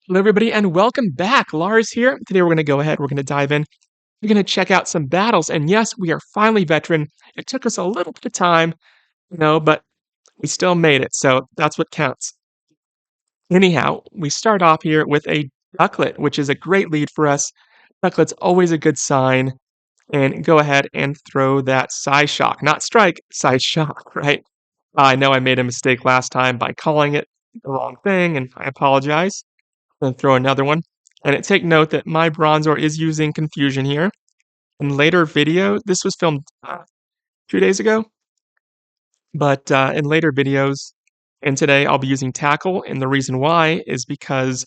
Hello, everybody, and welcome back. Lars here. Today, we're going to go ahead. We're going to dive in. We're going to check out some battles. And yes, we are finally veteran. It took us a little bit of time, but we still made it. So that's what counts. Anyhow, we start off here with a ducklet, which is a great lead for us. Ducklet's always a good sign. And go ahead and throw that side shock, not strike, side shock, right? I know I made a mistake last time by calling it the wrong thing, and I apologize. Then throw another one. And take note that my Bronzor is using Confusion here. In later video, this was filmed 2 days ago, but in later videos, and today I'll be using Tackle, and the reason why is because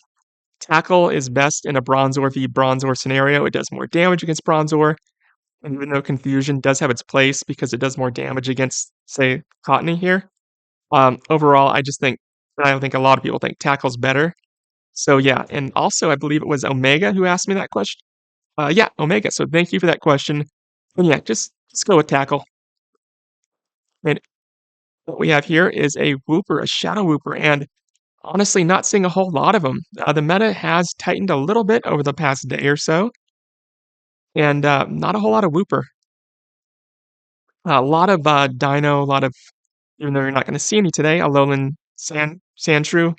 Tackle is best in a Bronzor v Bronzor scenario. It does more damage against Bronzor, and even though Confusion does have its place because it does more damage against, say, Cottonee here, overall, I think a lot of people think Tackle's better. So yeah, and also I believe it was Omega who asked me that question. Yeah, Omega. So thank you for that question. And yeah, just go with Tackle. And what we have here is a Wooper, a Shadow Wooper, and honestly, not seeing a whole lot of them. The meta has tightened a little bit over the past day or so, and not a whole lot of Wooper. A lot of Dino, a lot of, even though you're not going to see any today, Alolan Sandshrew,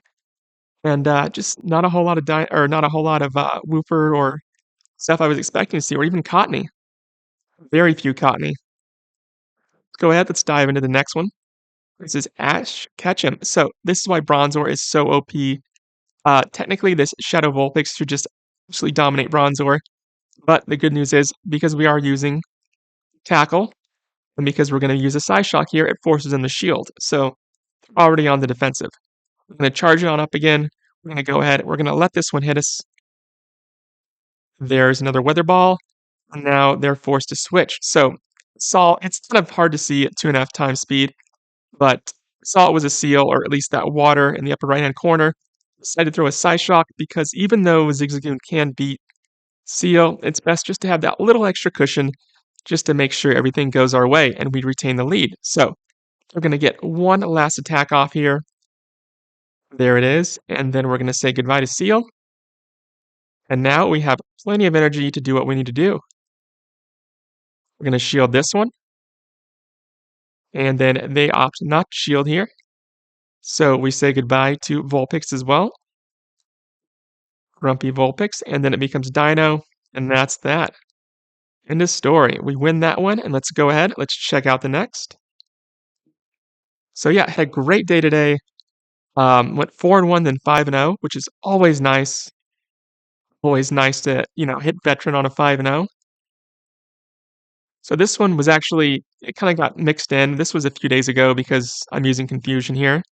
and just not a whole lot of not a whole lot of Wooper or stuff I was expecting to see, or even Cottonee. Very few Cottonee. Go ahead, let's dive into the next one. This is Ash Ketchum. So this is why Bronzor is so OP. Technically, this Shadow Vulpix should just absolutely dominate Bronzor. But the good news is, because we are using Tackle, and because we're going to use a Psyshock here, it forces in the shield. So already on the defensive. We're going to charge it on up again. We're going to go ahead. We're going to let this one hit us. There's another Weather Ball. And now they're forced to switch. So it's kind of hard to see at 2.5 times speed, but saw it was a seal, or at least that water in the upper right-hand corner. Decided to throw a Psyshock because even though Zigzagoon can beat Seal, it's best just to have that little extra cushion just to make sure everything goes our way and we retain the lead. So we're going to get one last attack off here. There it is. And then we're going to say goodbye to Seal. And now we have plenty of energy to do what we need to do. We're going to shield this one. And then they opt not to shield here. So we say goodbye to Vulpix as well. Grumpy Vulpix. And then it becomes Dino. And that's that. End of story. We win that one. And let's go ahead. Let's check out the next. So yeah, had a great day today. Went 4-1, then 5-0, which is always nice. Always nice to, hit veteran on a 5-0. So this one was actually, it kind of got mixed in. This was a few days ago because I'm using Confusion here.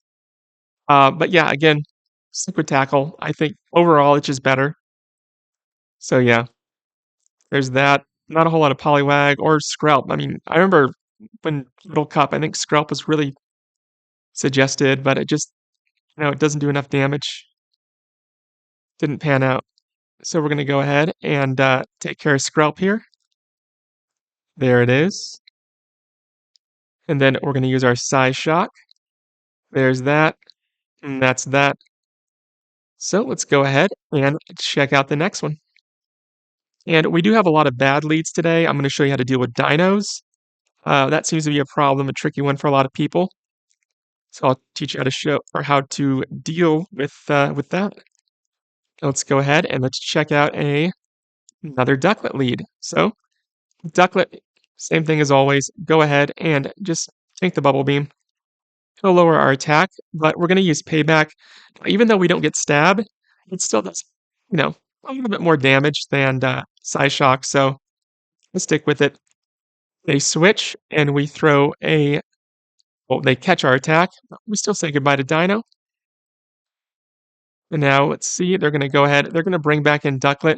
But yeah, again, stick with Tackle. I think overall it's just better. So yeah, there's that. Not a whole lot of Poliwag or Skrelp. I mean, I remember when Little Cup, I think Skrelp was really suggested, but it just, it doesn't do enough damage. Didn't pan out. So we're going to go ahead and take care of Skrelp here. There it is. And then we're going to use our Psyshock. There's that. And that's that. So let's go ahead and check out the next one. And we do have a lot of bad leads today. I'm going to show you how to deal with dinos. That seems to be a problem, a tricky one for a lot of people. So I'll teach you how to deal with that. Let's go ahead and let's check out another Ducklet lead. So Ducklet, same thing as always. Go ahead and just take the Bubble Beam. It'll lower our attack, but we're going to use Payback. Even though we don't get stabbed, it still does, a little bit more damage than Psyshock, so let's stick with it. They switch, and we throw they catch our attack. We still say goodbye to Dino. And now, let's see, they're going to go ahead. They're going to bring back in Ducklet.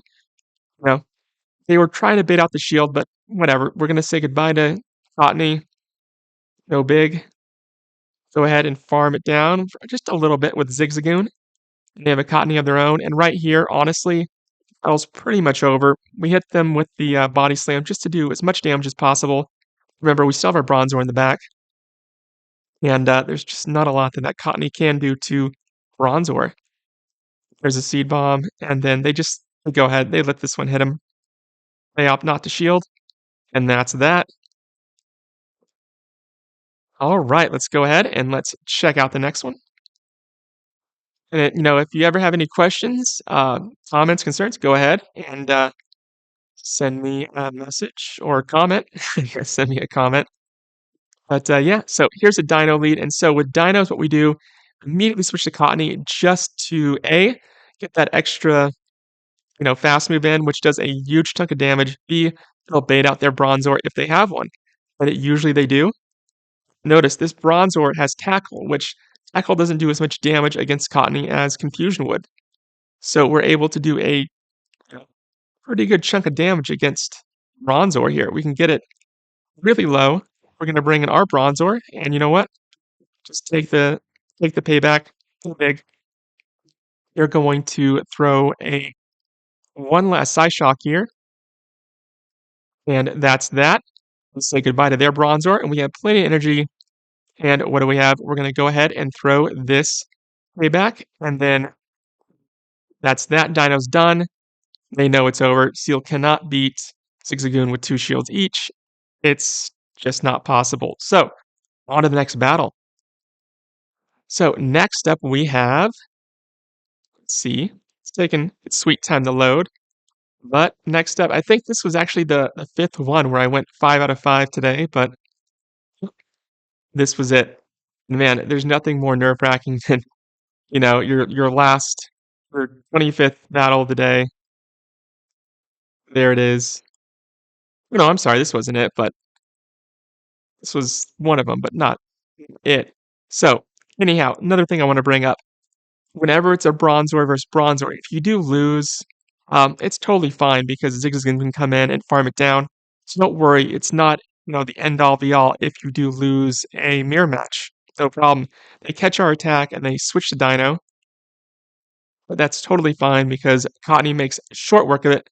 They were trying to bait out the shield, but whatever. We're going to say goodbye to Cottonee. No big. Go ahead and farm it down just a little bit with Zigzagoon. They have a Cottonee of their own. And right here, honestly, battle's pretty much over. We hit them with the Body Slam just to do as much damage as possible. Remember, we still have our Bronzor in the back. And there's just not a lot that Cottonee can do to Bronzor. There's a seed bomb, and then they go ahead, they let this one hit him. They opt not to shield, and that's that. Alright, let's go ahead and let's check out the next one. And, if you ever have any questions, comments, concerns, go ahead and, send me a message or a comment. Send me a comment. But, yeah, so here's a dino lead, and so with dinos, what we do, immediately switch to Cottonee just to, A, get that extra, fast move in, which does a huge chunk of damage. B, it'll bait out their Bronzor if they have one, and usually they do. Notice this Bronzor has Tackle, which Tackle doesn't do as much damage against Cottonee as Confusion would. So we're able to do a pretty good chunk of damage against Bronzor here. We can get it really low. We're gonna bring in our Bronzor, and you know what? Just take the payback. Go big. You're going to throw a one last Psyshock here, and that's that. Let's say goodbye to their Bronzor, and we have plenty of energy. And what do we have? We're gonna go ahead and throw this payback, and then that's that. Dino's done. They know it's over. Seal cannot beat Zigzagoon with 2 shields each. It's just not possible. So, on to the next battle. So, next up we have, let's see, it's taking its sweet time to load. But next up, I think this was actually the 5th one where I went 5 out of 5 today, but this was it. Man, there's nothing more nerve-wracking than, your 25th battle of the day. There it is. No, I'm sorry, this wasn't it, but this was one of them, but not it. So, anyhow, another thing I want to bring up. Whenever it's a Bronzor versus Bronzor, if you do lose, it's totally fine because Zigzagoon can come in and farm it down. So don't worry, it's not, the end all be all if you do lose a mirror match. No problem. They catch our attack and they switch to Dino. But that's totally fine because Cottonee makes short work of it.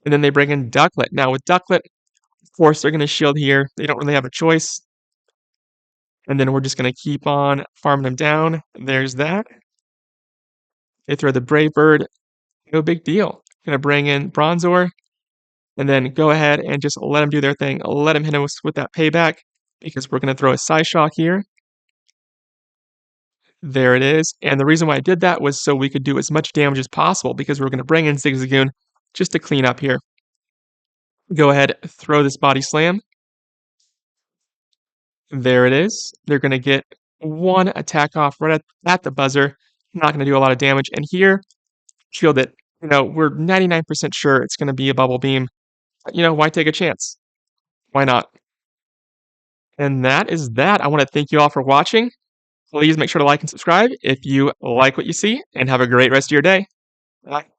And then they bring in Ducklet. Now with Ducklet, of course, they're going to shield here. They don't really have a choice. And then we're just going to keep on farming them down. There's that. They throw the Brave Bird. No big deal. Going to bring in Bronzor. And then go ahead and just let them do their thing. Let them hit us with that payback. Because we're going to throw a Psyshock here. There it is. And the reason why I did that was so we could do as much damage as possible. Because we're going to bring in Zigzagoon just to clean up here. Go ahead, throw this Body Slam. There it is. They're going to get one attack off right at the buzzer. Not going to do a lot of damage. And here, shield it. We're 99% sure it's going to be a Bubble Beam. Why take a chance? Why not? And that is that. I want to thank you all for watching. Please make sure to like and subscribe if you like what you see, and have a great rest of your day. Bye.